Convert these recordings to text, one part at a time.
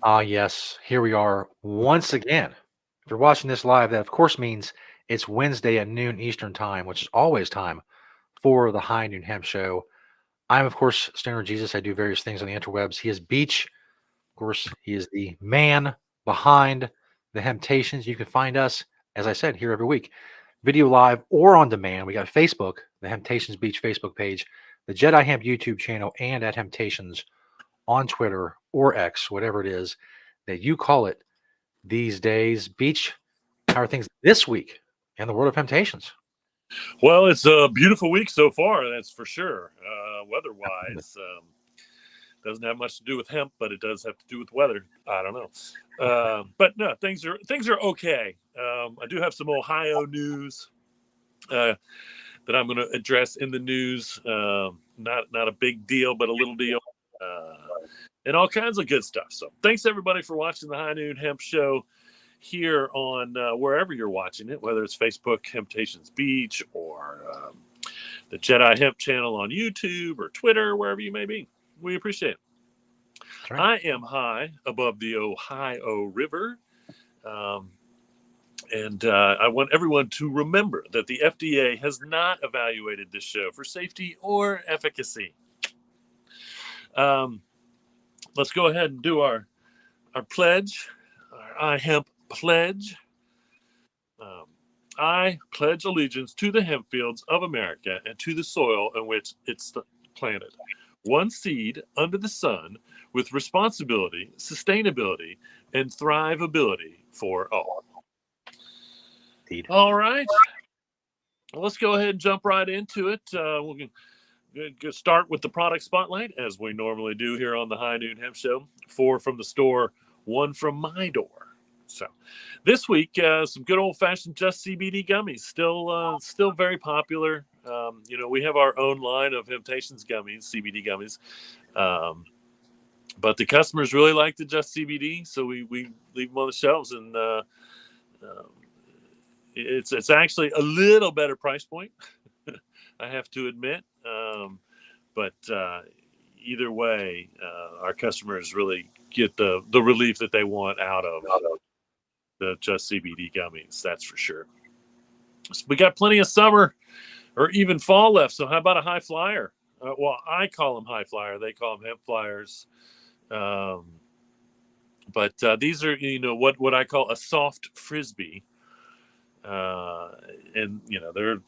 Ah, yes, here we are once again. If you're watching this live, that of course means it's Wednesday at noon Eastern time, which is always time for the High Noon Hemp Show. I'm, of course, Stoner Jesus. I do various things on the interwebs. He is Beach. Of course, he is the man behind the Hemptations. You can find us, as I said, here every week, video live or on demand. We got Facebook, the Hemptations Beach Facebook page, the Jedi Hemp YouTube channel, and at Hemptations on Twitter or X, whatever it is that you call it these days. Beach, how are things this week in the world of Temptations? Well, it's a beautiful week so far, that's for sure. Weather-wise, doesn't have much to do with hemp, but it does have to do with weather. I don't know, but no, things are okay. I do have some Ohio news that I'm going to address in the news. Not a big deal, but a little deal, and all kinds of good stuff. So, thanks everybody for watching the High Noon Hemp Show here on wherever you're watching it, whether it's Facebook, Hemptations Beach, or the Jedi Hemp channel on YouTube or Twitter, wherever you may be. We appreciate it. Right. I am high above the Ohio River. And I want everyone to remember that the FDA has not evaluated this show for safety or efficacy. Let's go ahead and do our pledge, our iHemp pledge. I pledge allegiance to the hemp fields of America and to the soil in which it's planted. One seed under the sun with responsibility, sustainability, and thrivability for all. Indeed. All right. Well, let's go ahead and jump right into it. We'll start with the product spotlight, as we normally do here on the High Noon Hemp Show. 4 from the store, 1 from my door. So, this week, some good old-fashioned Just CBD gummies, still very popular. We have our own line of Hemptations gummies, CBD gummies, but the customers really like the Just CBD, so we leave them on the shelves, and it's actually a little better price point, I have to admit, but either way, our customers really get the relief that they want out of the Just CBD gummies, that's for sure. So we got plenty of summer or even fall left, so how about a high flyer? Well, I call them high flyer. They call them hemp flyers. But these are, what I call a soft frisbee. And, they're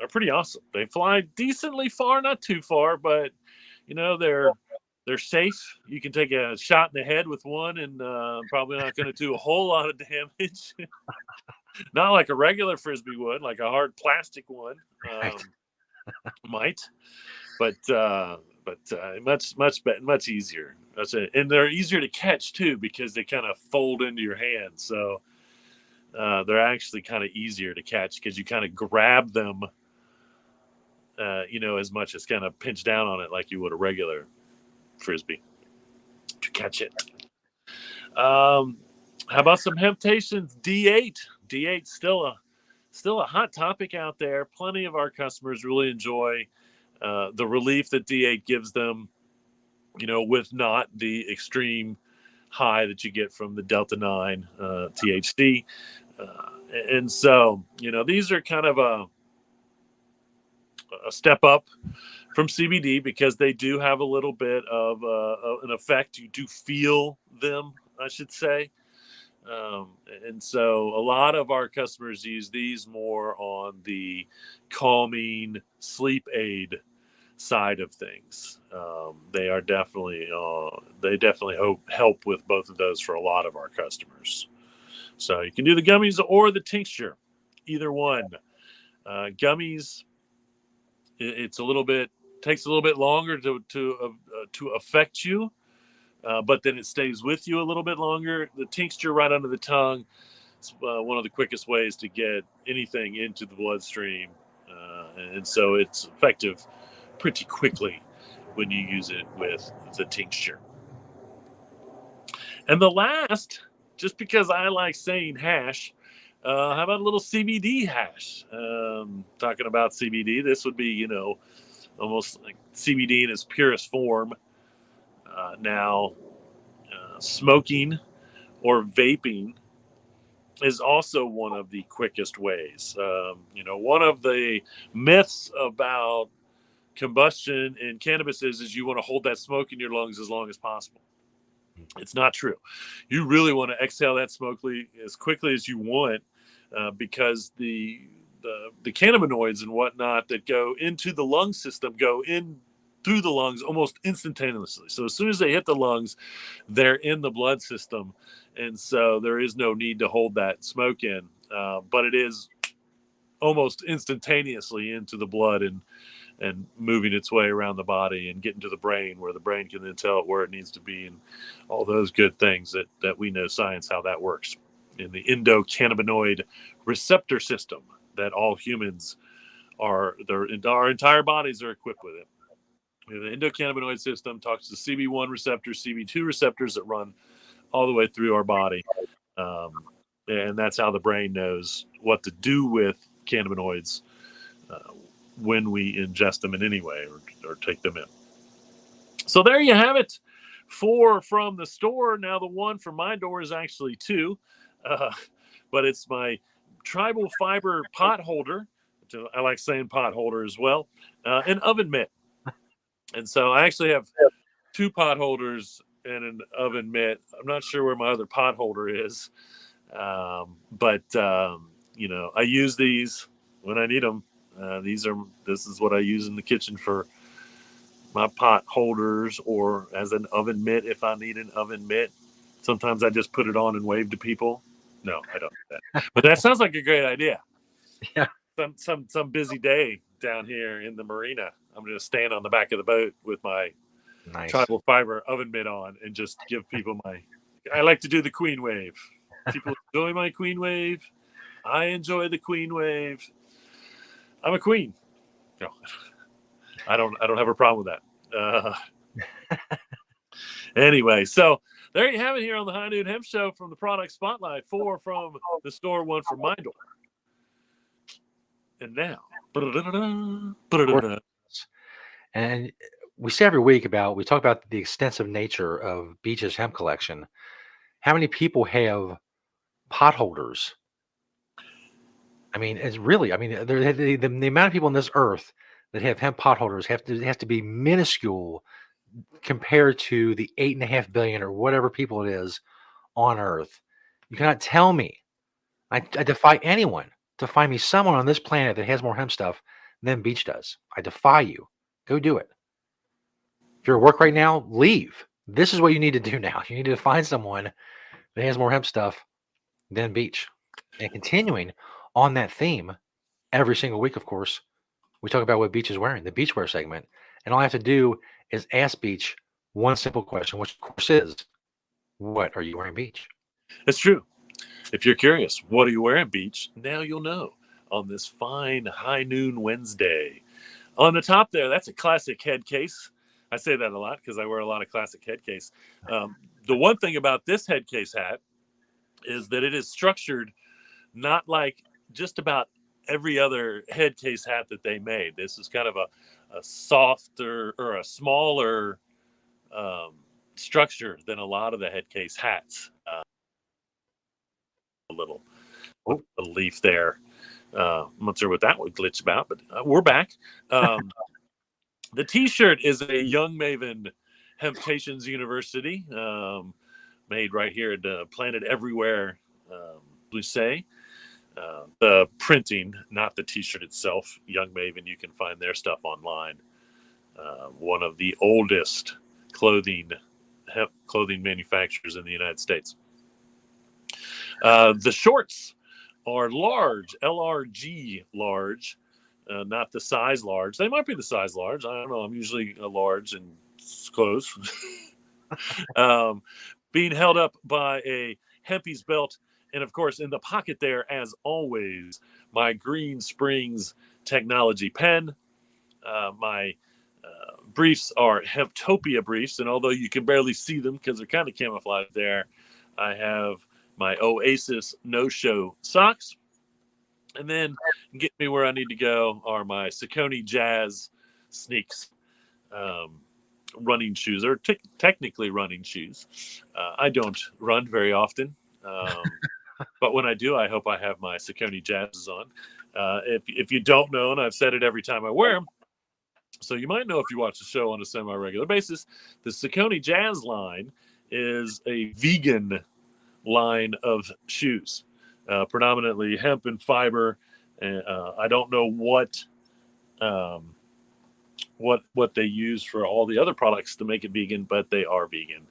pretty awesome. They fly decently far, not too far, but, they're safe. You can take a shot in the head with one and probably not going to do a whole lot of damage. Not like a regular frisbee would, like a hard plastic one Right. might, but much easier. That's it, and they're easier to catch too because they kind of fold into your hand. So they're actually kind of easier to catch because you kind of grab them, as much as kind of pinch down on it like you would a regular frisbee to catch it. How about some Hemptations D8? D8 still a hot topic out there. Plenty of our customers really enjoy the relief that D8 gives them, with not the extreme high that you get from the Delta 9 THC. And so, these are kind of a step up from CBD because they do have a little bit of an effect. You do feel them, I should say. And so a lot of our customers use these more on the calming sleep aid side of things. They definitely help with both of those for a lot of our customers. So you can do the gummies or the tincture, either one. Gummies, takes a little bit longer to affect you. But then it stays with you a little bit longer. The tincture right under the tongue is one of the quickest ways to get anything into the bloodstream. And so it's effective pretty quickly when you use it with the tincture. And the last, just because I like saying hash, how about a little CBD hash? Talking about CBD, this would be, almost like CBD in its purest form. Now, Smoking or vaping is also one of the quickest ways. One of the myths about combustion in cannabis is you want to hold that smoke in your lungs as long as possible. It's not true. You really want to exhale that smoke as quickly as you want, because the cannabinoids and whatnot that go into the lung system go in through the lungs almost instantaneously. So as soon as they hit the lungs, they're in the blood system, and so there is no need to hold that smoke in. But it is almost instantaneously into the blood and moving its way around the body and getting to the brain, where the brain can then tell it where it needs to be, and all those good things that we know science how that works in the endocannabinoid receptor system that all humans our entire bodies are equipped with it. The endocannabinoid system talks to CB1 receptors, CB2 receptors that run all the way through our body. And that's how the brain knows what to do with cannabinoids when we ingest them in any way or take them in. So there you have it. 4 from the store. Now the one from my door is actually 2, but it's my tribal fiber pot holder. I like saying pot holder as well, an oven mitt. And so I actually have 2 pot holders and an oven mitt. I'm not sure where my other pot holder is, but I use these when I need them. This is what I use in the kitchen for my pot holders, or as an oven mitt if I need an oven mitt. Sometimes I just put it on and wave to people. No, I don't do that. But that sounds like a great idea. Yeah. Some busy day down here in the marina, I'm going to stand on the back of the boat with my tribal fiber oven mitt on and just give people I like to do the queen wave. People enjoy my queen wave. I enjoy the queen wave. I'm a queen. No, I don't have a problem with that. Anyway, so there you have it here on the High Noon Hemp Show from the Product Spotlight. 4 from the store, 1 from my door. And now, and we say every week we talk about the extensive nature of Beach's hemp collection. How many people have pot holders? I mean, it's really, the amount of people on this earth that have hemp pot holders has to be minuscule compared to the 8.5 billion or whatever people it is on earth. You cannot tell me. I defy anyone to find me someone on this planet that has more hemp stuff than Beach does. I defy you. Go do it. If you're at work right now, leave. This is what you need to do now. You need to find someone that has more hemp stuff than Beach. And continuing on that theme, every single week, of course, we talk about what Beach is wearing, the Beachwear segment. And all I have to do is ask Beach one simple question, which of course is, what are you wearing, Beach? It's true. If you're curious, what are you wearing, Beach? Now you'll know on this fine High Noon Wednesday. On the top there, that's a classic head case. I say that a lot because I wear a lot of classic head case. The one thing about this head case hat is that it is structured not like just about every other head case hat that they made. This is kind of a softer or a smaller structure than a lot of the head case hats. A little leaf there. I'm not sure what that would glitch about, but we're back. The T-shirt is a Young Maven Hemptations University, made right here at Planet Everywhere, Blue Say. The printing, not the T-shirt itself. Young Maven, you can find their stuff online. One of the oldest clothing manufacturers in the United States. The shorts are large, LRG large, not the size large. They might be the size large. I don't know. I'm usually a large in clothes. Being held up by a Hempy's belt. And of course, in the pocket there, as always, my Green Springs Technology pen. My briefs are Hemptopia briefs. And although you can barely see them because they're kind of camouflaged there, I have my Oasis no-show socks. And then get me where I need to go are my Saucony Jazz sneaks. running shoes. They're technically running shoes. I don't run very often. But when I do, I hope I have my Saucony Jazzes on. If you don't know, and I've said it every time I wear them, so you might know if you watch the show on a semi-regular basis, the Saucony Jazz line is a vegan line of shoes, predominantly hemp and fiber. And I don't know what they use for all the other products to make it vegan, but they are vegan.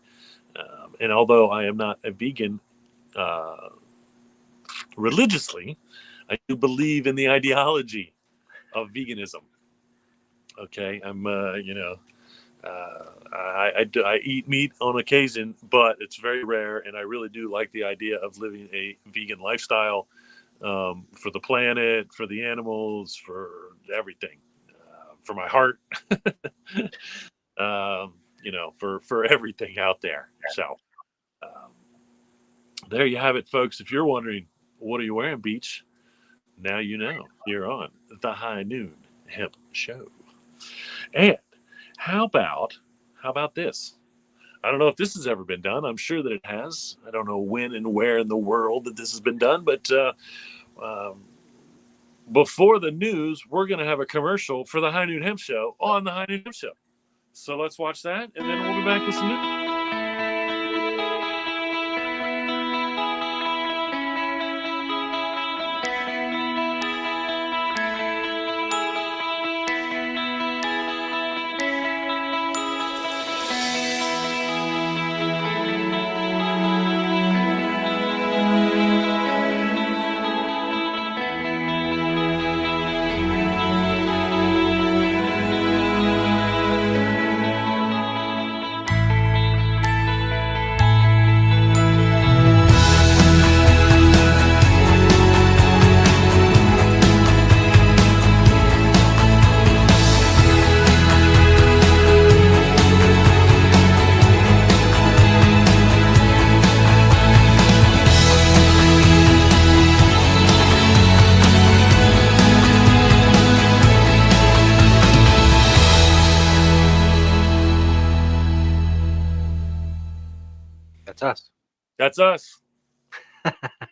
And although I am not a vegan religiously, I do believe in the ideology of veganism. Okay, I eat meat on occasion, but it's very rare, and I really do like the idea of living a vegan lifestyle, for the planet, for the animals, for everything, for my heart, for everything out there. So um, there you have it, folks. If you're wondering, what are you wearing, Beach? Now you know. You're on the High Noon Hemp Show. And how about this? I don't know if this has ever been done. I'm sure that it has. I don't know when and where in the world that this has been done, but before the news, we're going to have a commercial for the High Noon Hemp Show on the High Noon Hemp Show. So let's watch that, and then we'll be back with some news. That's us. That's us.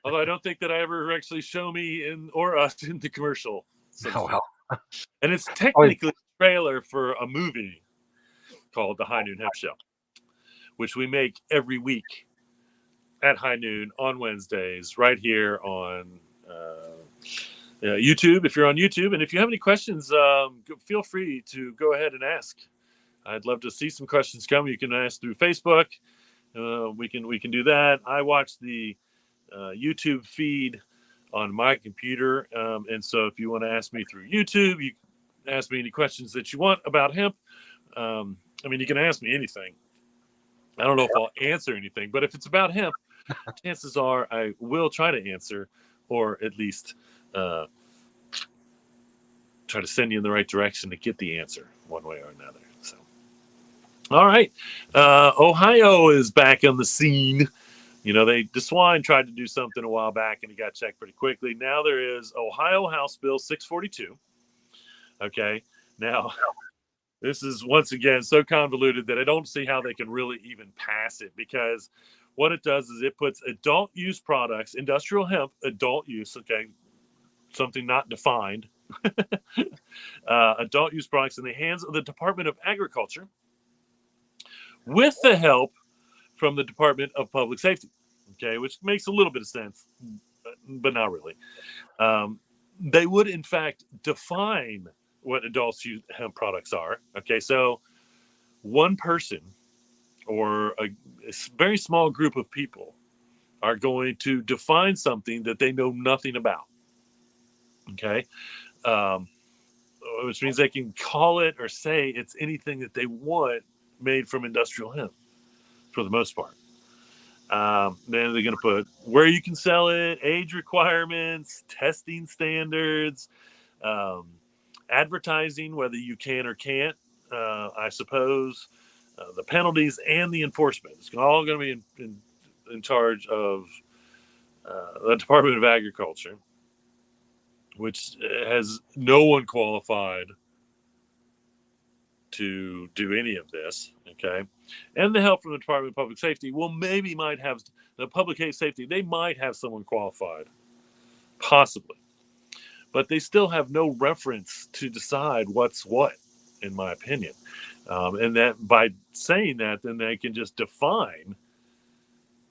Although I don't think that I ever actually show me or us in the commercial. Oh, well. And it's technically a trailer for a movie called The High Noon Hemp Show, which we make every week at high noon on Wednesdays, right here on YouTube. If you're on YouTube, and if you have any questions, feel free to go ahead and ask. I'd love to see some questions come. You can ask through Facebook. We can do that. I watch the YouTube feed on my computer, and so if you want to ask me through YouTube, you can ask me any questions that you want about hemp. You can ask me anything. I don't know if I'll answer anything, but if it's about hemp, chances are I will try to answer, or at least try to send you in the right direction to get the answer one way or another. So, all right. Ohio is back on the scene. The swine tried to do something a while back, and it got checked pretty quickly. Now there is Ohio House Bill 642. Okay. Now, this is, once again, so convoluted that I don't see how they can really even pass it, because what it does is it puts adult use products, industrial hemp, adult use, okay, something not defined, adult use products in the hands of the Department of Agriculture with the help from the Department of Public Safety, okay, which makes a little bit of sense, but not really. They would, in fact, define what adult use hemp products are. Okay, so one person or a very small group of people are going to define something that they know nothing about. Okay, which means they can call it or say it's anything that they want made from industrial hemp for the most part. Then they're going to put where you can sell it, age requirements, testing standards, advertising, whether you can or can't, I suppose, the penalties and the enforcement. It's all going to be in charge of the Department of Agriculture, which has no one qualified to do any of this, okay? And the help from the Department of Public Safety, well, maybe might have the public safety, they might have someone qualified, possibly. But they still have no reference to decide what's what, in my opinion. And that by saying that, then they can just define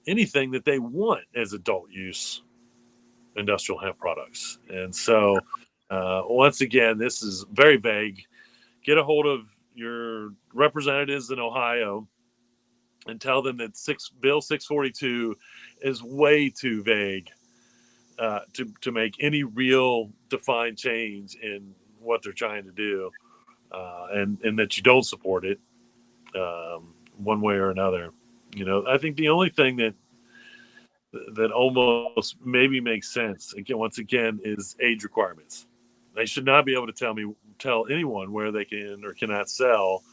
anything that they want as adult use industrial hemp products. And so, once again, this is very vague. Get a hold of your representatives in Ohio and tell them that Bill 642 is way too vague to make any real defined change in what they're trying to do, and that you don't support it one way or another. I think the only thing that almost maybe makes sense, again, once again, is age requirements. They should not be able to tell anyone where they can or cannot sell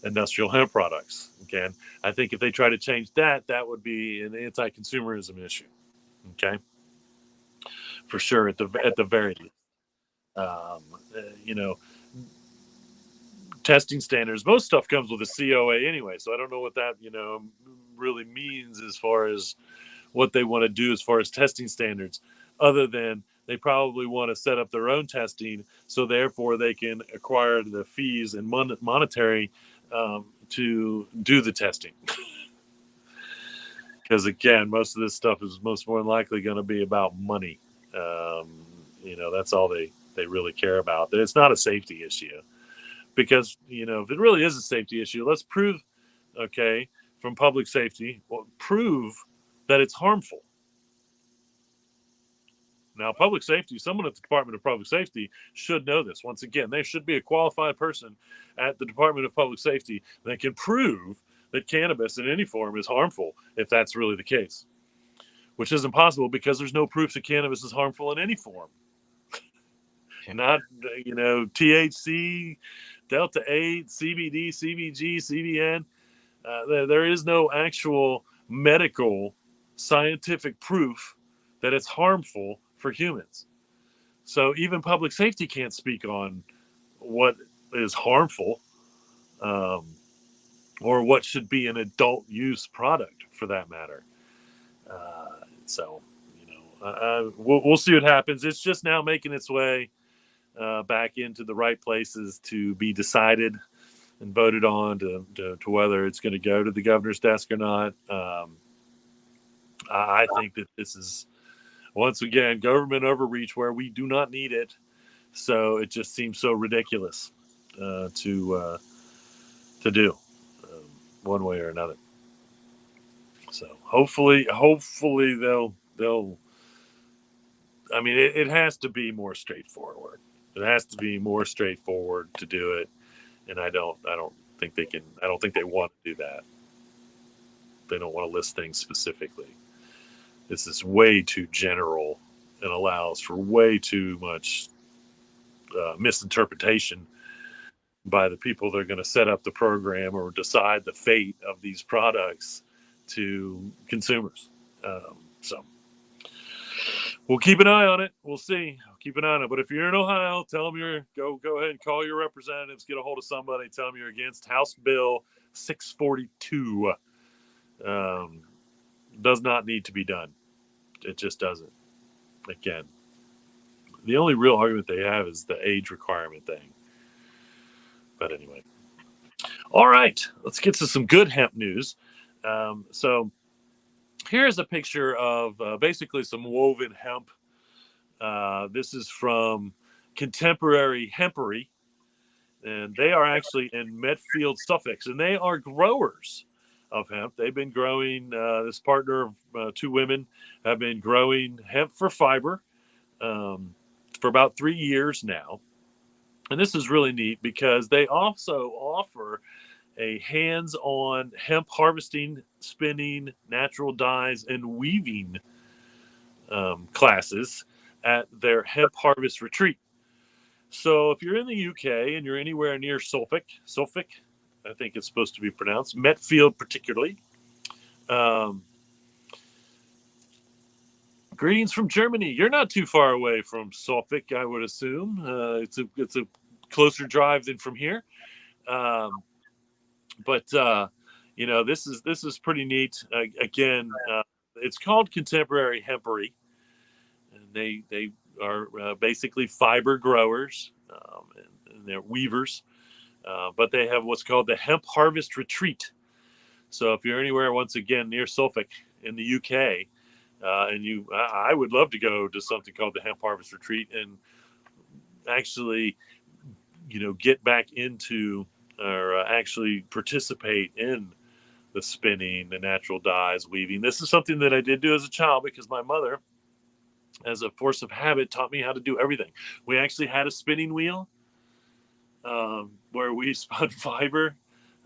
industrial hemp products. Again, I think if they try to change that, that would be an anti-consumerism issue. Okay, for sure, at the very least. Um, you know, testing standards. Most stuff comes with a COA anyway, so I don't know what that really means as far as what they want to do as far as testing standards, other than they probably want to set up their own testing, so therefore they can acquire the fees and monetary to do the testing. Because again, most of this stuff is most more likely going to be about money. That's all they really care about. It's not a safety issue, because if it really is a safety issue, let's prove, okay, from public safety, prove that it's harmful. Now, public safety, someone at the Department of Public Safety should know this. Once again, there should be a qualified person at the Department of Public Safety that can prove that cannabis in any form is harmful, if that's really the case, which isn't possible because there's no proof that cannabis is harmful in any form. Not, THC, Delta 8, CBD, CBG, CBN. There is no actual medical scientific proof that it's harmful for humans. So even public safety can't speak on what is harmful, or what should be an adult use product for that matter. We'll see what happens. It's just now making its way back into the right places to be decided and voted on to whether it's going to go to the governor's desk or not. I think that this is, once again, government overreach where we do not need it. So it just seems so ridiculous to do one way or another. So hopefully they'll. I mean, it has to be more straightforward. It has to be more straightforward to do it, and I don't think they can. I don't think they want to do that. They don't want to list things specifically. This is way too general and allows for way too much misinterpretation by the people that are going to set up the program or decide the fate of these products to consumers. So we'll keep an eye on it. We'll see. Keep an eye on it. But if you're in Ohio, tell them go ahead and call your representatives. Get a hold of somebody. Tell them you're against House Bill 642. Does not need to be done. It just doesn't. Again, the only real argument they have is the age requirement thing. But anyway. All right. Let's get to some good hemp news. So here's a picture of basically some woven hemp. This is from Contemporary Hempery, and they are actually in Medfield, Suffolk, and they are growers of hemp. They've been growing, this partner of two women have been growing hemp for fiber for about 3 years now. And this is really neat because they also offer a hands-on hemp harvesting, spinning, natural dyes, and weaving classes at their hemp harvest retreat. So if you're in the UK and you're anywhere near Suffolk, I think it's supposed to be pronounced, Metfield particularly. Greetings from Germany. You're not too far away from Suffolk, I would assume. It's a closer drive than from here. But this is pretty neat. Again, it's called Contemporary Hempery, and they are basically fiber growers, and they're weavers. But they have what's called the Hemp Harvest Retreat. So if you're anywhere, once again, near Suffolk in the UK, I would love to go to something called the Hemp Harvest Retreat and actually, get back into or actually participate in the spinning, the natural dyes, weaving. This is something that I did do as a child because my mother, as a force of habit, taught me how to do everything. We actually had a spinning wheel where we spun fiber.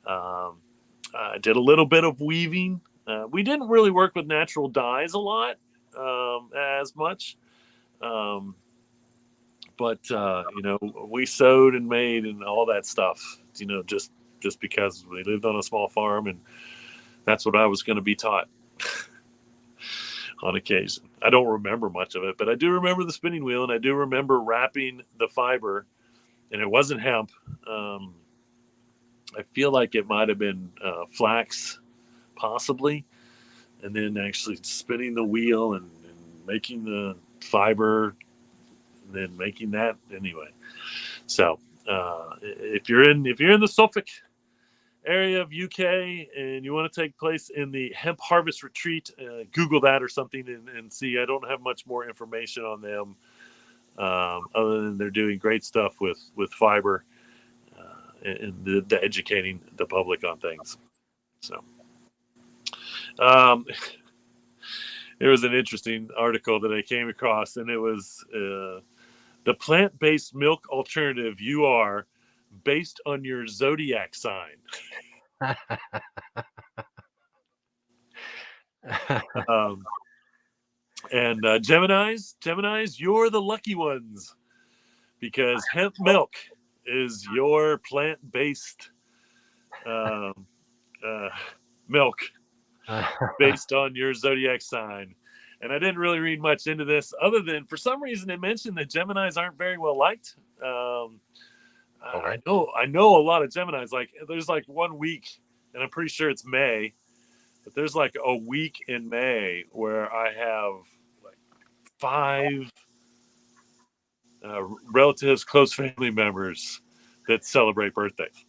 I did a little bit of weaving. We didn't really work with natural dyes a lot, as much. But we sewed and made and all that stuff, just because we lived on a small farm, and that's what I was going to be taught on occasion. I don't remember much of it, but I do remember the spinning wheel, and I do remember wrapping the fiber, and it wasn't hemp. I feel like it might have been flax, possibly, and then actually spinning the wheel and making the fiber, and then making that anyway. So if you're in the Suffolk area of UK and you want to take place in the Hemp Harvest Retreat, Google that or something and see. I don't have much more information on them, other than they're doing great stuff with fiber, and the educating the public on things. So there was an interesting article that I came across, and it was the plant-based milk alternative you are based on your zodiac sign. And Geminis, you're the lucky ones because hemp milk is your plant-based milk based on your zodiac sign. And I didn't really read much into this, other than for some reason it mentioned that Geminis aren't very well liked. Okay. I know a lot of Geminis. Like there's like 1 week, and I'm pretty sure it's May, but there's like a week in May where I have like 5 relatives, close family members that celebrate birthdays.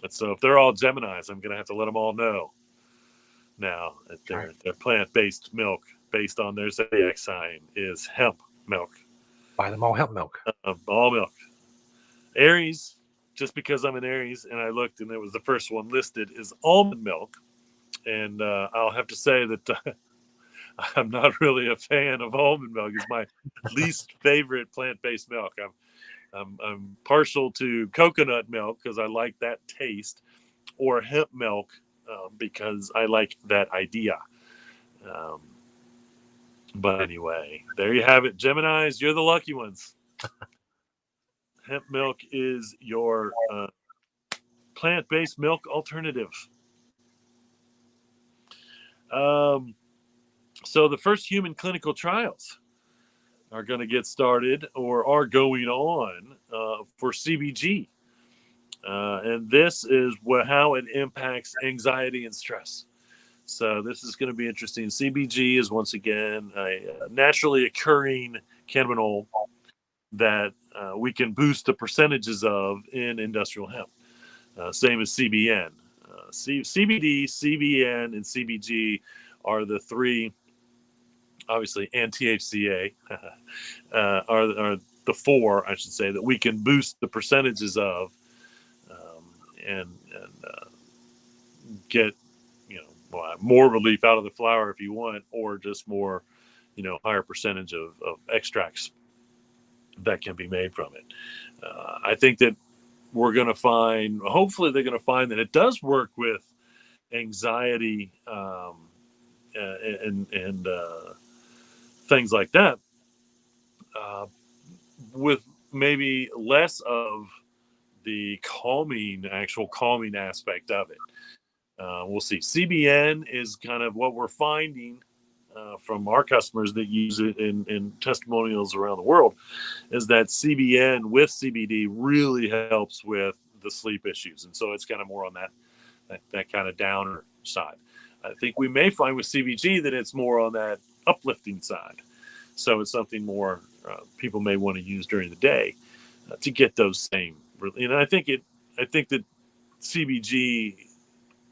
And so if they're all Geminis, I'm going to have to let them all know now that their plant-based milk based on their zodiac sign is hemp milk. Buy them all hemp milk. All milk. Aries, just because I'm an Aries, and I looked and it was the first one listed, is almond milk. And I'll have to say that I'm not really a fan of almond milk. It's my least favorite plant-based milk. I'm partial to coconut milk because I like that taste, or hemp milk because I like that idea. But anyway, there you have it. Geminis, you're the lucky ones. Hemp milk is your plant-based milk alternative. So the first human clinical trials are going to get started or are going on for CBG. And this is how it impacts anxiety and stress. So this is going to be interesting. CBG is, once again, a naturally occurring cannabinoid that we can boost the percentages of in industrial hemp. Same as CBN. CBD, CBN, and CBG are the three, obviously, and THCA are the 4, I should say, that we can boost the percentages of and get more relief out of the flower if you want, or just more higher percentage of extracts that can be made from it. I think that hopefully they're going to find that it does work with anxiety and things like that, with maybe less of the actual calming aspect of it. We'll see. CBN is kind of what we're finding from our customers that use it in testimonials around the world, is that CBN with CBD really helps with the sleep issues, and so it's kind of more on that kind of downer side. I think we may find with CBG that it's more on that uplifting side. So it's something more people may want to use during the day to get those same. And I think that CBG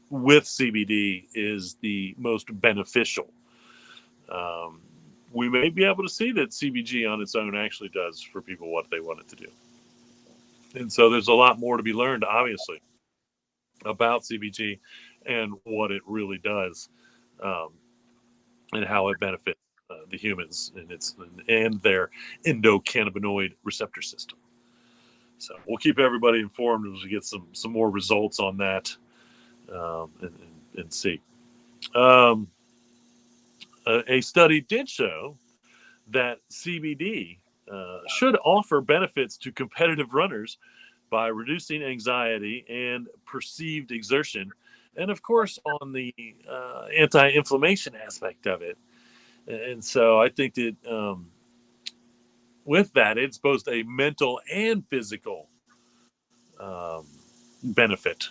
with CBD is the most beneficial. Um, we may be able to see that CBG on its own actually does for people what they want it to do. And so there's a lot more to be learned, obviously, about CBG and what it really does, um, and how it benefits the humans and their endocannabinoid receptor system. So we'll keep everybody informed as we get some more results on that, and see. Um, a study did show that CBD should offer benefits to competitive runners by reducing anxiety and perceived exertion, and of course on the anti-inflammation aspect of it. And so I think that with that, it's both a mental and physical um, benefit.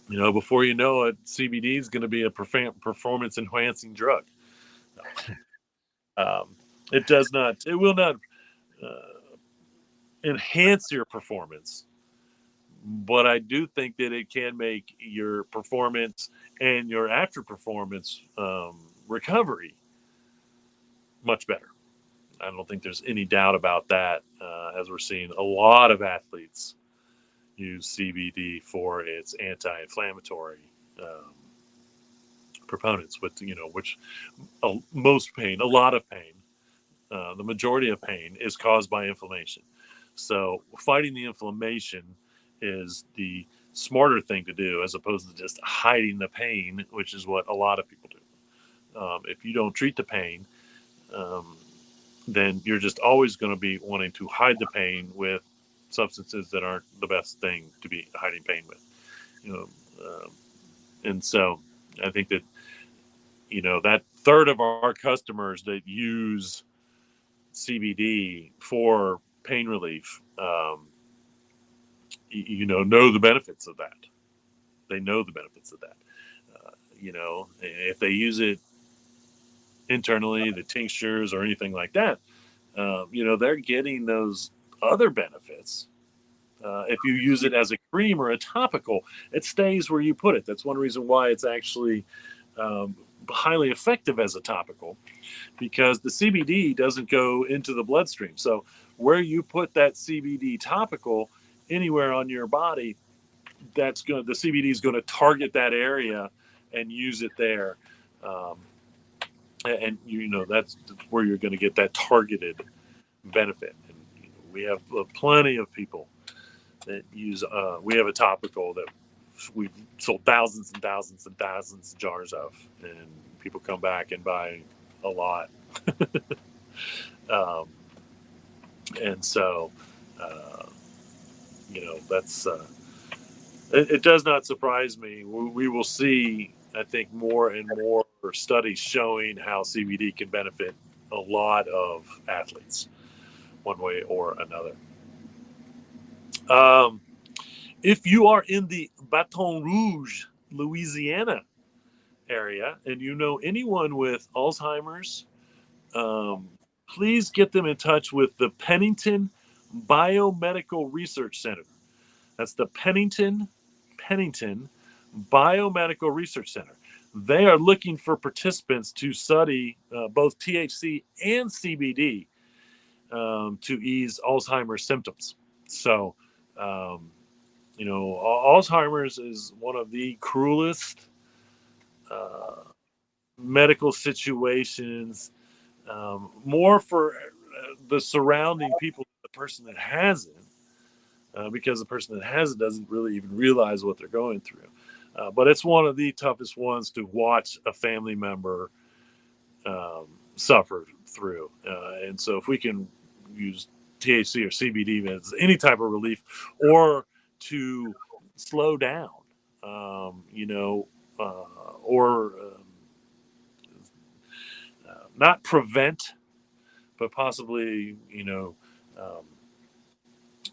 Before you know it, CBD is going to be a performance enhancing drug. Um, it does not. It will not enhance your performance, but I do think that it can make your performance and your after performance recovery much better. I don't think there's any doubt about that, as we're seeing a lot of athletes use CBD for its anti-inflammatory proponents, with which most pain, a lot of pain, the majority of pain is caused by inflammation. So fighting the inflammation is the smarter thing to do, as opposed to just hiding the pain, which is what a lot of people do. If you don't treat the pain, then you're just always going to be wanting to hide the pain with substances that aren't the best thing to be hiding pain with. You know, and so I think that that third of our customers that use CBD for pain relief, know the benefits of that. They know the benefits of that. If they use it internally, the tinctures or anything like that, they're getting those other benefits. If you use it as a cream or a topical, it stays where you put it. That's one reason why it's actually highly effective as a topical, because the CBD doesn't go into the bloodstream. So where you put that CBD topical anywhere on your body, the CBD is going to target that area and use it there. And that's where you're going to get that targeted benefit. And we have plenty of people that use. We have a topical that we've sold thousands and thousands and thousands of jars of, and people come back and buy a lot. And so, that's. It does not surprise me. We will see, I think, more and more studies showing how CBD can benefit a lot of athletes, one way or another. If you are in the Baton Rouge, Louisiana area, and you know anyone with Alzheimer's, please get them in touch with the Pennington Biomedical Research Center. That's the Pennington Biomedical Research Center. They are looking for participants to study both THC and CBD to ease Alzheimer's symptoms. So, Alzheimer's is one of the cruelest medical situations, more for the surrounding people, the person that has it, because the person that has it doesn't really even realize what they're going through. But it's one of the toughest ones to watch a family member suffer through. And so if we can use THC or CBD as any type of relief, or to slow down, or not prevent, but possibly,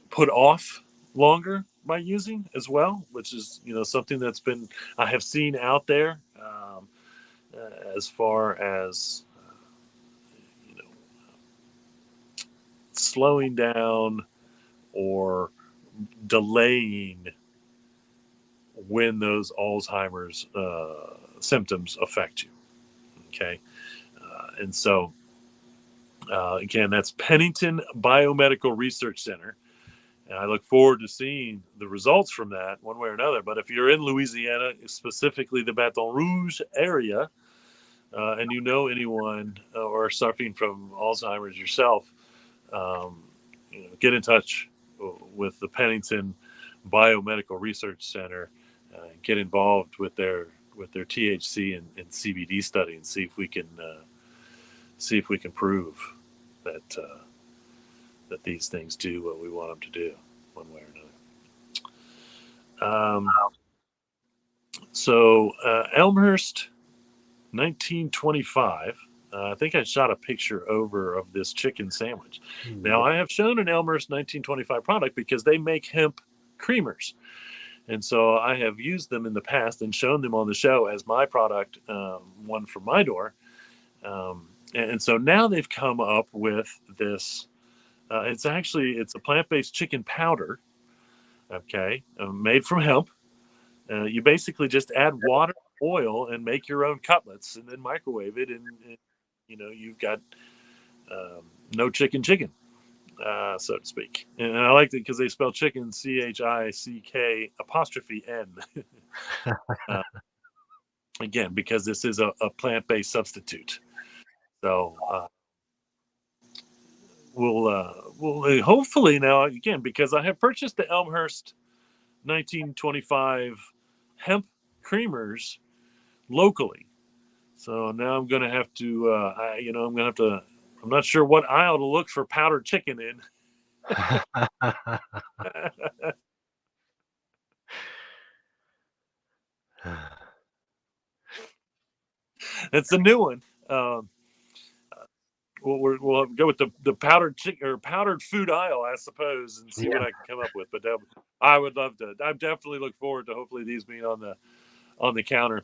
put off longer by using as well, which is something that's been I have seen out there, as far as you know slowing down or delaying when those Alzheimer's symptoms affect you. Okay, and so again, that's Pennington Biomedical Research Center. And I look forward to seeing the results from that one way or another. But if you're in Louisiana, specifically the Baton Rouge area, and you know anyone or are suffering from Alzheimer's yourself, get in touch with the Pennington Biomedical Research Center. Get involved with their THC and CBD study and see if we can prove that that these things do what we want them to do, one way or another. So Elmhurst, 1925. I think I shot a picture over of this chicken sandwich. Now, I have shown an Elmhurst 1925 product because they make hemp creamers. And so I have used them in the past and shown them on the show as my product, one for my door. And so now they've come up with this. It's a plant-based chicken powder, okay, made from hemp. You basically just add water, oil, and make your own cutlets, and then microwave it, and you've got no chicken, so to speak. And I like it because they spell chicken CHICK''N. Again, because this is a plant-based substitute. So we'll hopefully now, again, because I have purchased the Elmhurst 1925 hemp creamers locally. So now I'm going to have to, I'm not sure what aisle to look for powdered chicken in. It's a new one. We'll go with the powdered chicken or powdered food aisle, I suppose, and see what I can come up with. But I would love to. I definitely look forward to hopefully these being on the counter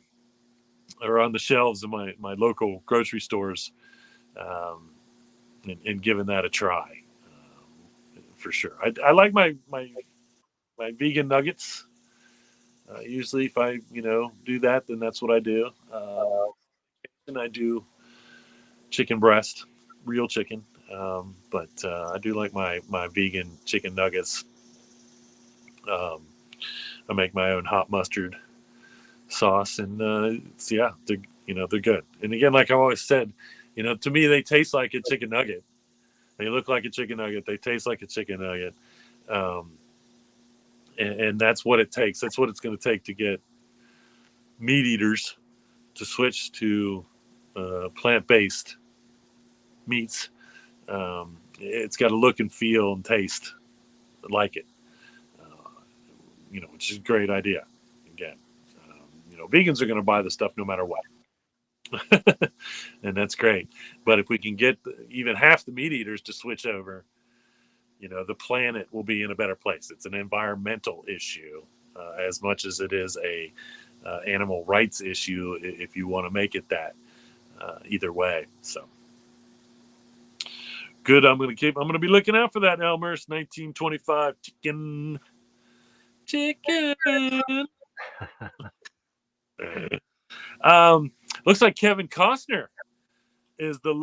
or on the shelves of my local grocery stores, and giving that a try, for sure. I like my vegan nuggets. Usually, if I do that, then that's what I do. And I do chicken breast, real chicken. But I do like my vegan chicken nuggets. I make my own hot mustard sauce, and they're good. And again, like I've always said, to me they taste like a chicken nugget. They look like a chicken nugget. They taste like a chicken nugget. And that's what it takes. That's what it's going to take to get meat eaters to switch to plant-based meats. It's got to look and feel and taste like it, which is a great idea. Again, vegans are going to buy the stuff no matter what. And that's great. But if we can get even half the meat eaters to switch over, the planet will be in a better place. It's an environmental issue, as much as it is a animal rights issue, if you want to make it that. Either way, so good. I'm going to be looking out for that Elmhurst 1925 chicken. Looks like Kevin Costner is the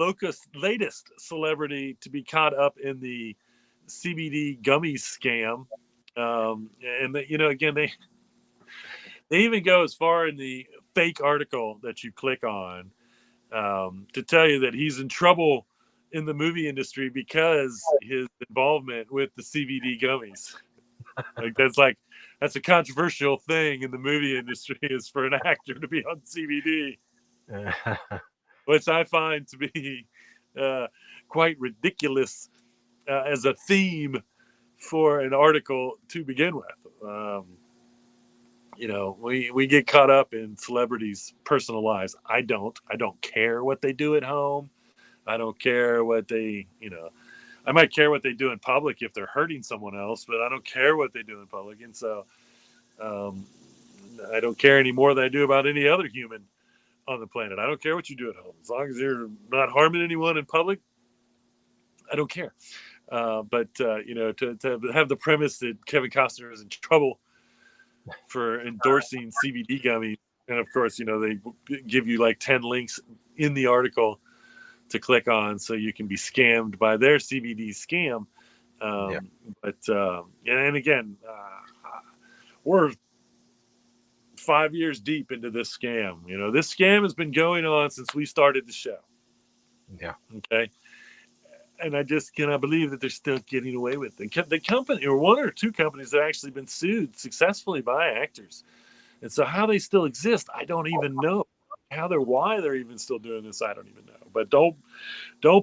latest celebrity to be caught up in the CBD gummies scam. And again, they even go as far in the fake article that you click on, to tell you that he's in trouble in the movie industry because his involvement with the CBD gummies. That's a controversial thing in the movie industry, is for an actor to be on CBD, which I find to be quite ridiculous as a theme for an article to begin with. We get caught up in celebrities' personal lives. I don't care what they do at home. I don't care what they, I might care what they do in public if they're hurting someone else, but I don't care what they do in public. And so um, I don't care any more than I do about any other human on the planet. I don't care what you do at home. As long as you're not harming anyone in public, I don't care. To have the premise that Kevin Costner is in trouble for endorsing CBD gummies, and of course, they give you like 10 links in the article to click on so you can be scammed by their CBD scam. Yeah. And again, we're 5 years deep into this scam. This scam has been going on since we started the show. Yeah. Okay. And I just cannot believe that they're still getting away with it. The company, or one or two companies, that actually been sued successfully by actors. And so how they still exist, I don't even know. Why they're even still doing this, I don't even know. But don't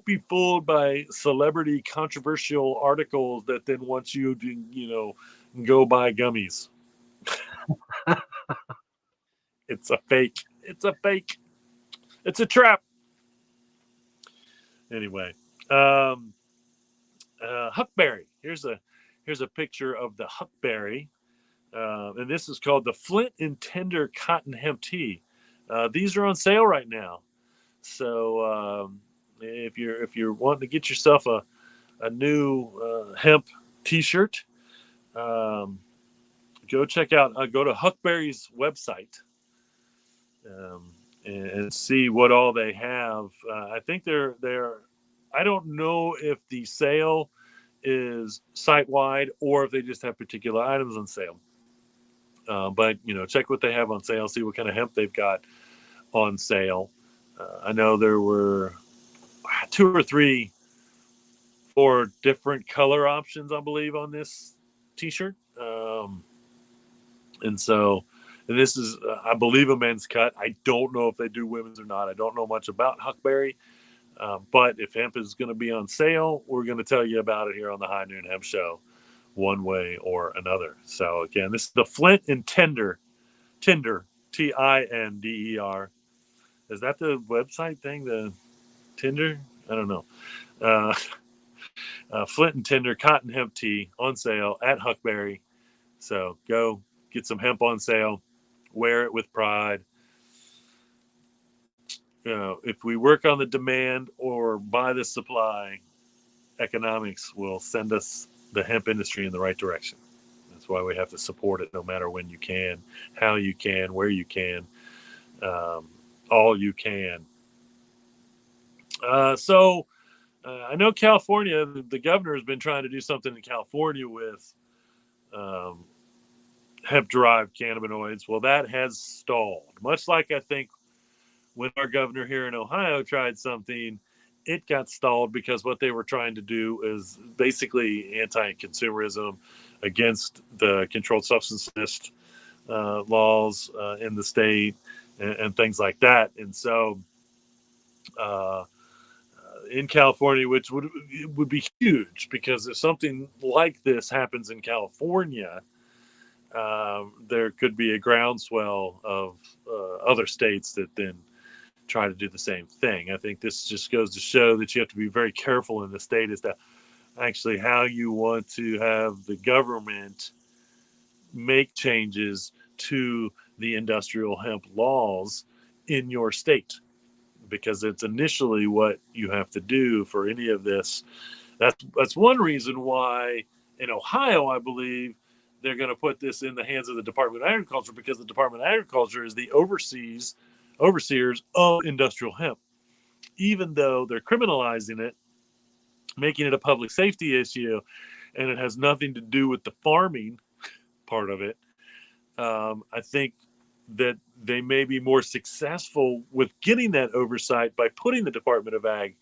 be fooled by celebrity controversial articles that then want you to, go buy gummies. It's a fake. It's a fake. It's a trap. Anyway, huckberry. Here's a picture of the huckberry, and this is called the Flint and Tender Cotton Hemp Tea. These are on sale right now. So if you're wanting to get yourself a new hemp T-shirt, go check out. Go to Huckberry's website and see what all they have. I think they're. I don't know if the sale is site wide or if they just have particular items on sale. But check what they have on sale. See what kind of hemp they've got on sale. I know there were 2 or 3, 4 different color options, I believe, on this T-shirt. And so this is, I believe, a men's cut. I don't know if they do women's or not. I don't know much about Huckberry. But if hemp is going to be on sale, we're going to tell you about it here on the High Noon Hemp Show, one way or another. So again, this is the Flint and Tinder, Tinder, Tinder. Is that the website thing? The Tinder? I don't know. Flint and Tinder Cotton Hemp Tea on sale at Huckberry. So go get some hemp on sale. Wear it with pride. If we work on the demand or buy the supply, economics will send us the hemp industry in the right direction. That's why we have to support it no matter when you can, how you can, where you can, all you can. I know California, the governor has been trying to do something in California with hemp-derived cannabinoids. Well, that has stalled. Much like I think when our governor here in Ohio tried something, it got stalled because what they were trying to do is basically anti-consumerism against the controlled substance list laws in the state and things like that. And so in California, which would be huge, because if something like this happens in California, there could be a groundswell of other states that then try to do the same thing. I think this just goes to show that you have to be very careful in the state as to actually how you want to have the government make changes to the industrial hemp laws in your state, because it's initially what you have to do for any of this. That's one reason why in Ohio, I believe, they're going to put this in the hands of the Department of Agriculture, because the Department of Agriculture is the overseers of industrial hemp. Even though they're criminalizing it, making it a public safety issue, and it has nothing to do with the farming part of it, I think that they may be more successful with getting that oversight by putting the Department of Ag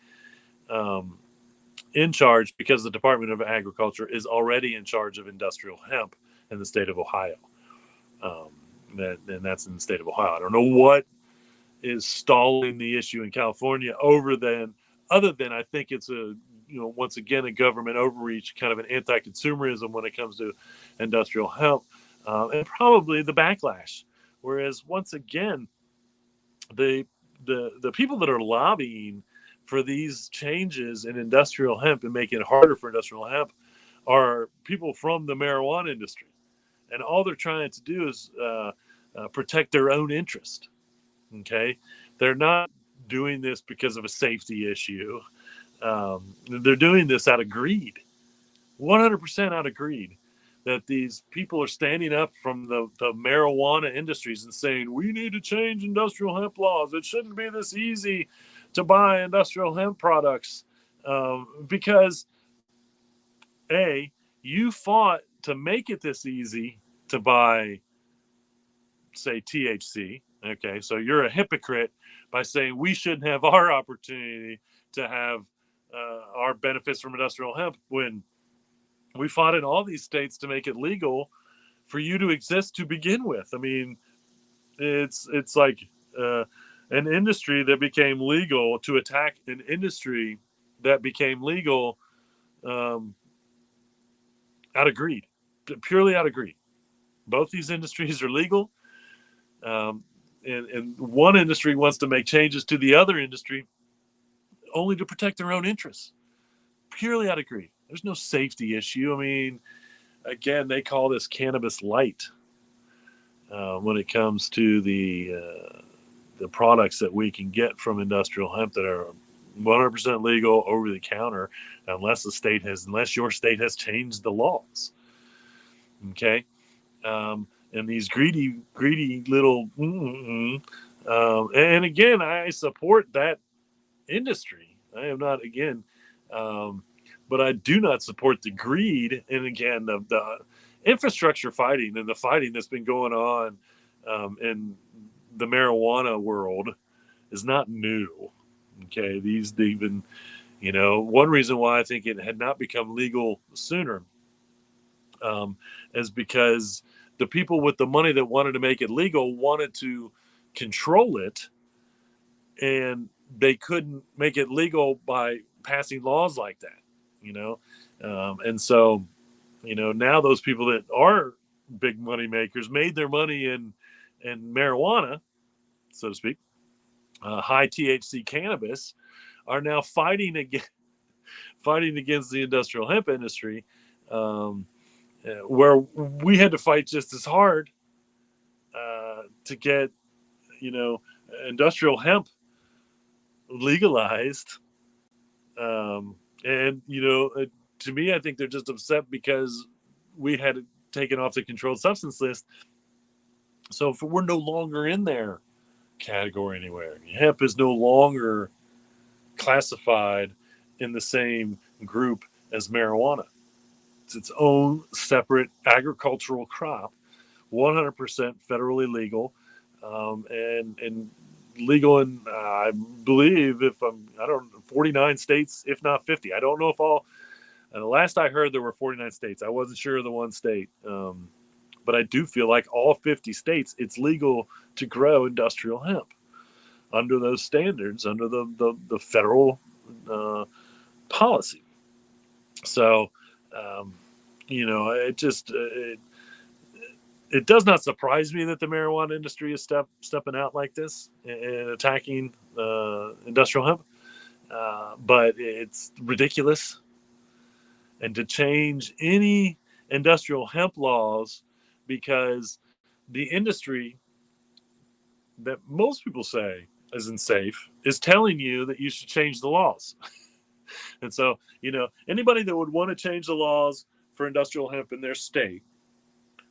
in charge, because the Department of Agriculture is already in charge of industrial hemp in the state of Ohio. And that's in the state of Ohio. I don't know what is stalling the issue in California other than I think it's once again, a government overreach, kind of an anti-consumerism when it comes to industrial hemp, and probably the backlash. Whereas once again, the people that are lobbying for these changes in industrial hemp and making it harder for industrial hemp are people from the marijuana industry. And all they're trying to do is protect their own interest. Okay. They're not doing this because of a safety issue. They're doing this out of greed, 100% out of greed. That these people are standing up from the marijuana industries and saying, we need to change industrial hemp laws. It shouldn't be this easy to buy industrial hemp products because, A, you fought to make it this easy to buy, say, THC. Okay, so you're a hypocrite by saying we shouldn't have our opportunity to have our benefits from industrial hemp when we fought in all these states to make it legal for you to exist to begin with. I mean, it's like an industry that became legal to attack an industry that became legal um, out of greed, purely out of greed. Both these industries are legal, um, and one industry wants to make changes to the other industry only to protect their own interests, purely out of greed. There's no safety issue. I mean, again, they call this cannabis light when it comes to the products that we can get from industrial hemp that are 100% legal over the counter, unless your state has changed the laws. Okay, and these greedy little. And again, I support that industry. I am not again. But I do not support the greed and again the infrastructure fighting and the fighting that's been going on in the marijuana world is not new. Okay, they've been, one reason why I think it had not become legal sooner is because the people with the money that wanted to make it legal wanted to control it, and they couldn't make it legal by passing laws like that. And so now those people that are big money makers made their money in marijuana, so to speak, high THC cannabis, are now fighting against the industrial hemp industry, where we had to fight just as hard to get industrial hemp legalized. And to me, I think they're just upset because we had it taken off the controlled substance list. So if we're no longer in their category anywhere, hemp is no longer classified in the same group as marijuana. It's its own separate agricultural crop, 100% federally legal, and legal in I believe 49 states, if not 50. I don't know if all. And the last I heard, there were 49 states. I wasn't sure of the one state, but I do feel like all 50 states, it's legal to grow industrial hemp under those standards, under the federal policy. So, it does not surprise me that the marijuana industry is stepping out like this and attacking industrial hemp, but it's ridiculous. And to change any industrial hemp laws because the industry that most people say isn't safe is telling you that you should change the laws. And so, anybody that would want to change the laws for industrial hemp in their state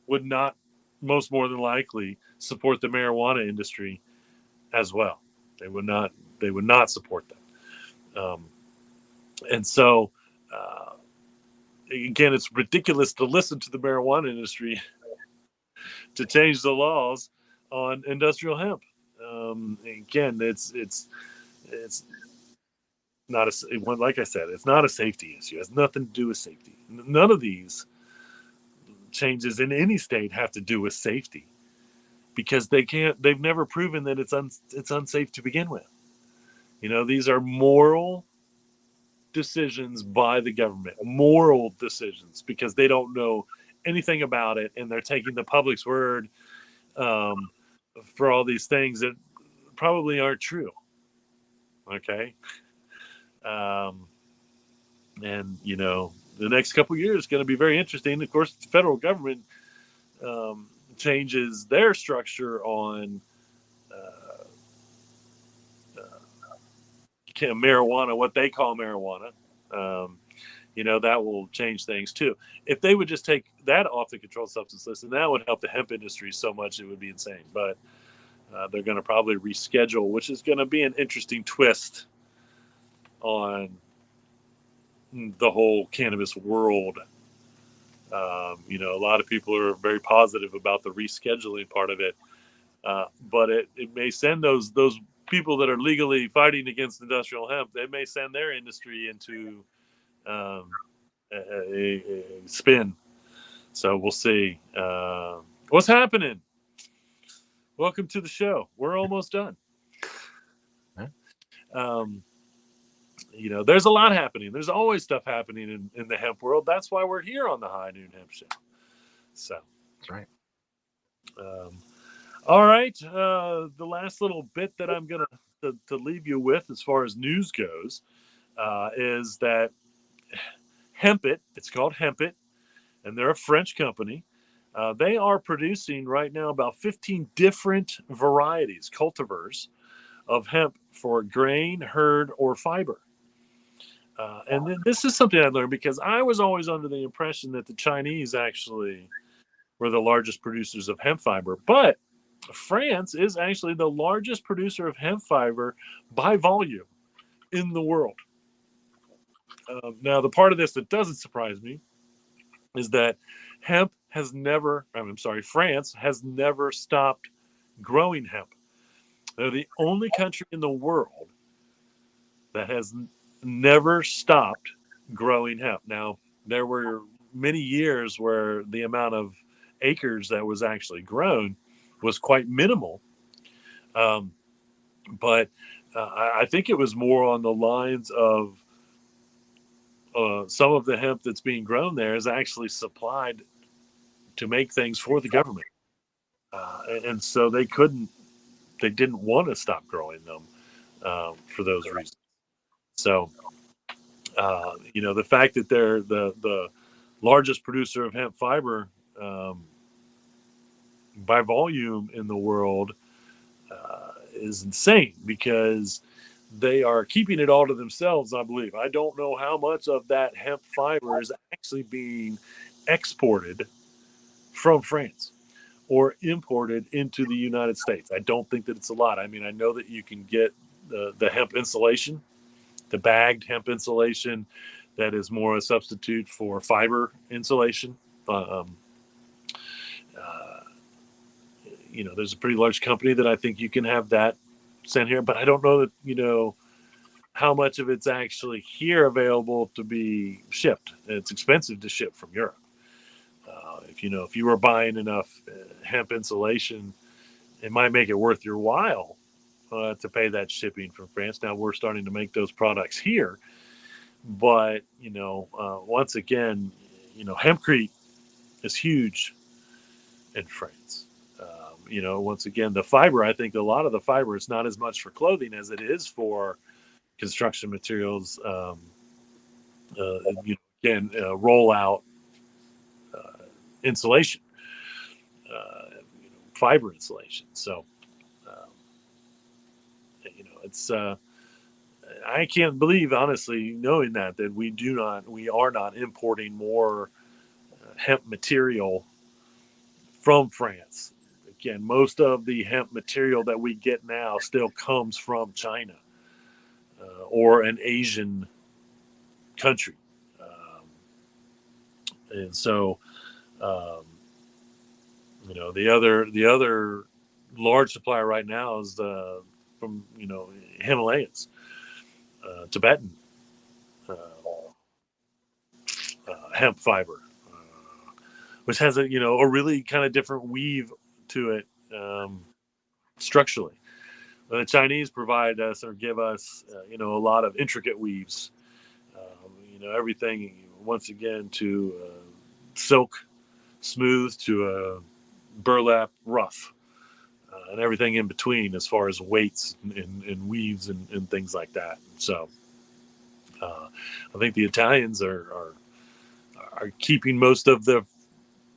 would not, most more than likely, support the marijuana industry as well. They would not support that. And so, again, it's ridiculous to listen to the marijuana industry to change the laws on industrial hemp. Again, it's not like I said, it's not a safety issue. It has nothing to do with safety. None of these changes in any state have to do with safety because they've never proven that it's unsafe to begin with. These are moral decisions by the government, moral decisions, because they don't know anything about it and they're taking the public's word for all these things that probably aren't true. Okay. And the next couple of years is going to be very interesting. Of course, the federal government changes their structure on uh, marijuana, what they call marijuana. Um, that will change things too. If they would just take that off the controlled substance list, and that would help the hemp industry so much, it would be insane. But they're going to probably reschedule, which is going to be an interesting twist on the whole cannabis world. A lot of people are very positive about the rescheduling part of it, but it may send those people that are legally fighting against industrial hemp. They may send their industry into um, a spin. So we'll see. What's happening? Welcome to the show. We're almost done. Um, there's a lot happening. There's always stuff happening in the hemp world. That's why we're here on the High Noon Hemp Show. So that's right. All right. The last little bit that I'm going to leave you with as far as news goes is that Hemp it's called Hemp and they're a French company. They are producing right now about 15 different varieties, cultivars of hemp for grain, hurd, or fiber. And then this is something I learned because I was always under the impression that the Chinese actually were the largest producers of hemp fiber. But France is actually the largest producer of hemp fiber by volume in the world. Now, the part of this that doesn't surprise me is that France has never stopped growing hemp. They're the only country in the world that has never stopped growing hemp. Now, there were many years where the amount of acres that was actually grown was quite minimal. But I think it was more on the lines of some of the hemp that's being grown there is actually supplied to make things for the government. And so they didn't want to stop growing them for those reasons. So, the fact that they're the largest producer of hemp fiber by volume in the world is insane because they are keeping it all to themselves, I believe. I don't know how much of that hemp fiber is actually being exported from France or imported into the United States. I don't think that it's a lot. I mean, I know that you can get the hemp insulation, the bagged hemp insulation that is more a substitute for fiber insulation. There's a pretty large company that I think you can have that sent here, but I don't know that, how much of it's actually here available to be shipped. It's expensive to ship from Europe. If you were buying enough hemp insulation, it might make it worth your while to pay that shipping from France. Now we're starting to make those products here, but once again, hempcrete is huge in France. Once again, the fiber. I think a lot of the fiber is not as much for clothing as it is for construction materials. Roll out insulation, fiber insulation. So, um, it's. I can't believe, honestly, knowing that we are not importing more hemp material from France. Again, most of the hemp material that we get now still comes from China or an Asian country. And so, um, the other large supplier right now is from Himalayas, Tibetan hemp fiber, which has a really kind of different weave to it structurally. The Chinese provide us or give us a lot of intricate weaves. Everything once again to silk smooth to a burlap rough. And everything in between as far as weights and weaves and things like that. So, I think the Italians are keeping most of the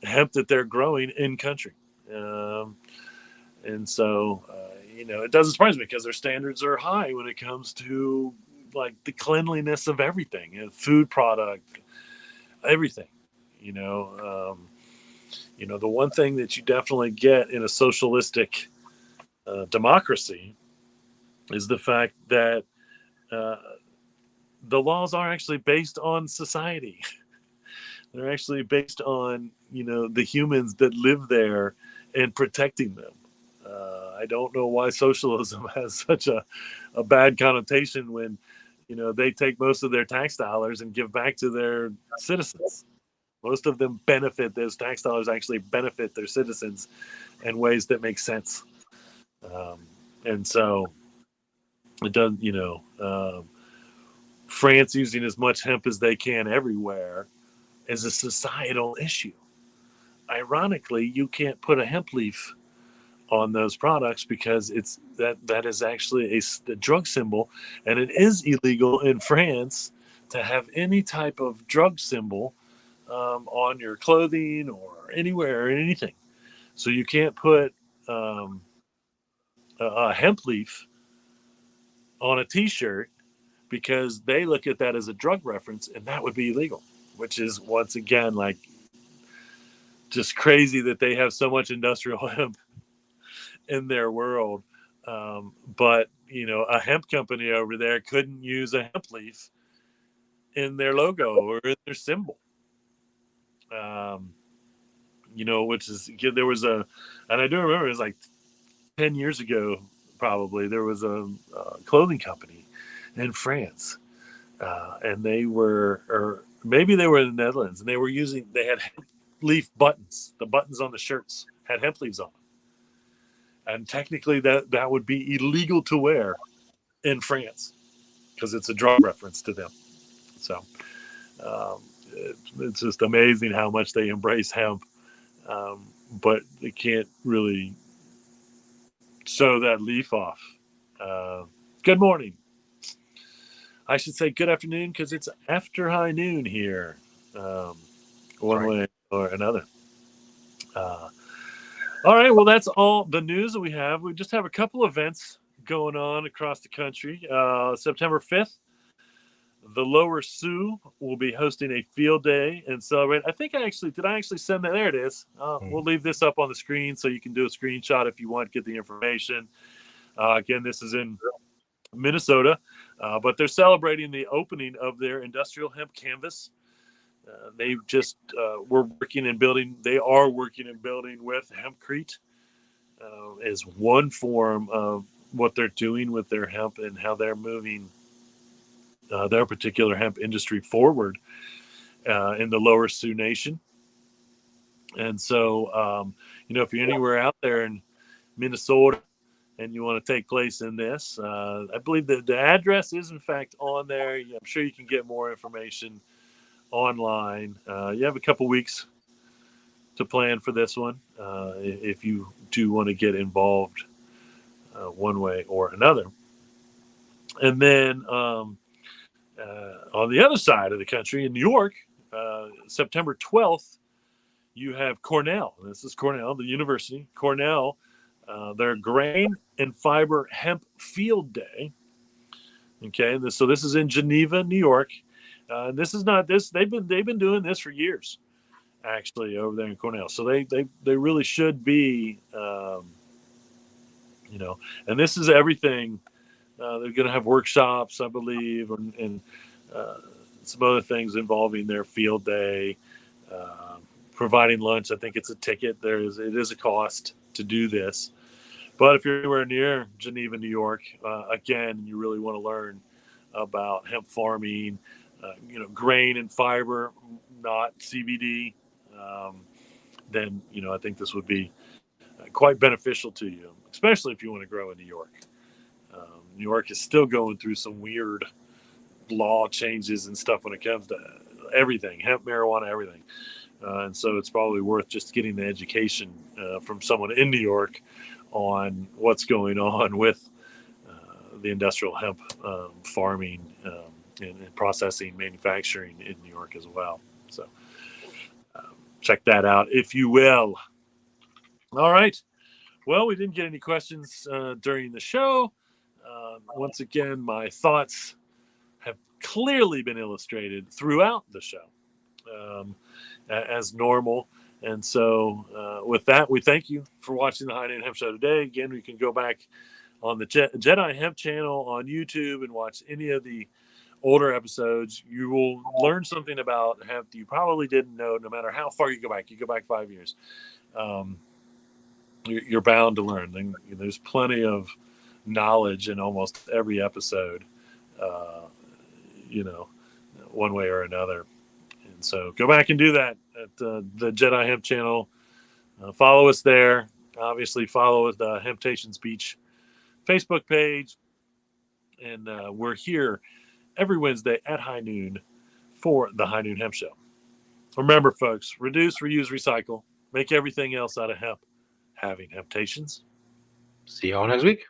hemp that they're growing in country. And so, it doesn't surprise me because their standards are high when it comes to like the cleanliness of everything, food product, everything. You know, the one thing that you definitely get in a socialistic democracy is the fact that uh, the laws are actually based on society. They're actually based on the humans that live there and protecting them. I don't know why socialism has such a bad connotation when they take most of their tax dollars and give back to their citizens. Most of them benefit; those tax dollars actually benefit their citizens in ways that make sense. Um, and so it does. France using as much hemp as they can everywhere is a societal issue. Ironically, you can't put a hemp leaf on those products because that is actually a drug symbol, and it is illegal in France to have any type of drug symbol on your clothing or anywhere or anything. So you can't put um, a hemp leaf on a T-shirt because they look at that as a drug reference, and that would be illegal. Which is once again like just crazy that they have so much industrial hemp in their world. But a hemp company over there couldn't use a hemp leaf in their logo or in their symbol. Which is there was and I do remember it was like 10 years ago, probably there was a clothing company in France, and they were, or maybe they were in the Netherlands, and they had hemp leaf buttons. The buttons on the shirts had hemp leaves on them. And technically that would be illegal to wear in France because it's a drug reference to them. So it's just amazing how much they embrace hemp, but they can't really sew that leaf off. Uh, Good morning. I should say good afternoon because it's after high noon here, one way or another. Uh, all right, well, that's all the news that we have. We just have a couple events going on across the country. September 5th, the Lower Sioux will be hosting a field day and celebrate. Did I actually send that? There it is. We'll leave this up on the screen so you can do a screenshot if you want, get the information. Again, this is in Minnesota, but they're celebrating the opening of their industrial hemp canvas. They just were working and building. They are working and building with Hempcrete as one form of what they're doing with their hemp and how they're moving their particular hemp industry forward in the Lower Sioux Nation. And so, if you're anywhere out there in Minnesota and you want to take place in this, I believe that the address is in fact on there. I'm sure you can get more information online. You have a couple weeks to plan for this one if you do want to get involved one way or another. And then on the other side of the country in New York, September 12th, you have Cornell. This is Cornell, the university. Cornell, their grain and fiber hemp field day. Okay, so this is in Geneva, New York. This is not this. They've been doing this for years, actually, over there in Cornell. So they really should be, And this is everything. They're going to have workshops, I believe, and some other things involving their field day. Providing lunch. I think it's a ticket. It is a cost to do this. But if you're anywhere near Geneva, New York, again, you really want to learn about hemp farming, grain and fiber, not CBD, then, I think this would be quite beneficial to you, especially if you want to grow in New York. New York is still going through some weird law changes and stuff when it comes to everything, hemp, marijuana, everything. And so it's probably worth just getting the education from someone in New York on what's going on with the industrial hemp farming and processing, manufacturing in New York as well. So check that out if you will. All right. Well, we didn't get any questions during the show. Once again, my thoughts have clearly been illustrated throughout the show as normal. And so, with that, we thank you for watching the High Noon Hemp Show today. Again, we can go back on the Jedi Hemp channel on YouTube and watch any of the older episodes. You will learn something about hemp that you probably didn't know, no matter how far you go back. You go back 5 years. You're bound to learn. There's plenty of knowledge in almost every episode, uh, one way or another. And so go back and do that at the Jedi Hemp channel. Follow us there. Obviously, follow the Hemptations Beach Facebook page. And we're here every Wednesday at high noon for the High Noon Hemp Show. Remember, folks, reduce, reuse, recycle. Make everything else out of hemp. Having Hemptations. See you all next week.